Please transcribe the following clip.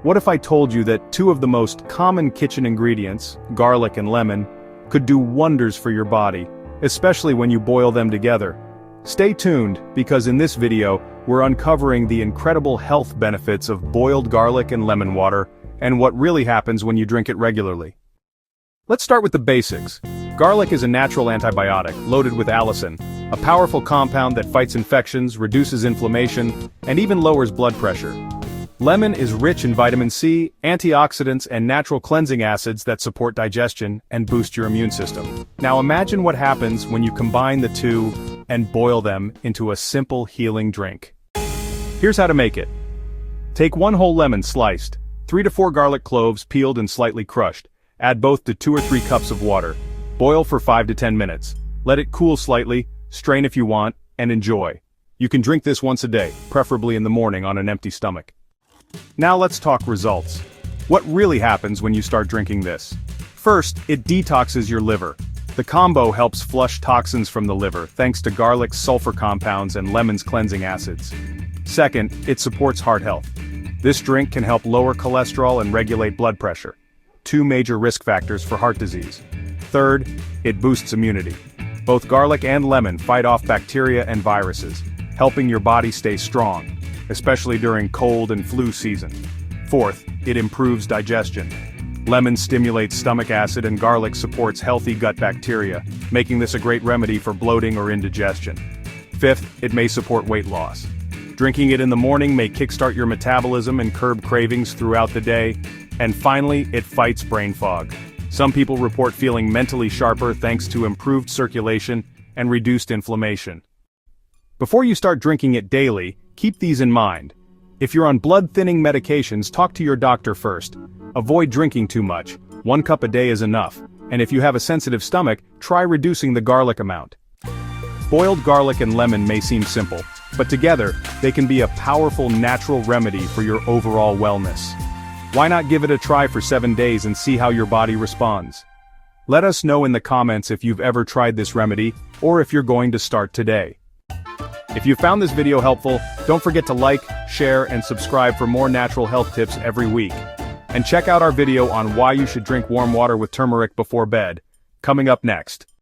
What if I told you that two of the most common kitchen ingredients, garlic and lemon, could do wonders for your body, especially when you boil them together? Stay tuned, because in this video, we're uncovering the incredible health benefits of boiled garlic and lemon water, and what really happens when you drink it regularly. Let's start with the basics. Garlic is a natural antibiotic, loaded with allicin, a powerful compound that fights infections, reduces inflammation, and even lowers blood pressure. Lemon is rich in vitamin C, antioxidants, and natural cleansing acids that support digestion and boost your immune system. Now imagine what happens when you combine the two and boil them into a simple healing drink. Here's how to make it. Take 1 whole lemon sliced, 3 to 4 garlic cloves peeled and slightly crushed. Add both to 2 or 3 cups of water. Boil for 5 to 10 minutes. Let it cool slightly, strain if you want, and enjoy. You can drink this once a day, preferably in the morning on an empty stomach. Now let's talk results. What really happens when you start drinking this? First, it detoxes your liver. The combo helps flush toxins from the liver thanks to garlic's sulfur compounds and lemon's cleansing acids. Second, it supports heart health. This drink can help lower cholesterol and regulate blood pressure, 2 major risk factors for heart disease. Third, it boosts immunity. Both garlic and lemon fight off bacteria and viruses, helping your body stay strong, especially during cold and flu season. Fourth, it improves digestion. Lemon stimulates stomach acid and garlic supports healthy gut bacteria, making this a great remedy for bloating or indigestion. Fifth, it may support weight loss. Drinking it in the morning may kickstart your metabolism and curb cravings throughout the day. And finally, it fights brain fog. Some people report feeling mentally sharper thanks to improved circulation and reduced inflammation. Before you start drinking it daily, keep these in mind. If you're on blood-thinning medications, talk to your doctor first. Avoid drinking too much. 1 cup a day is enough. And if you have a sensitive stomach, try reducing the garlic amount. Boiled garlic and lemon may seem simple, but together, they can be a powerful natural remedy for your overall wellness. Why not give it a try for 7 days and see how your body responds? Let us know in the comments if you've ever tried this remedy, or if you're going to start today. If you found this video helpful, don't forget to like, share, and subscribe for more natural health tips every week. And check out our video on why you should drink warm water with turmeric before bed, coming up next.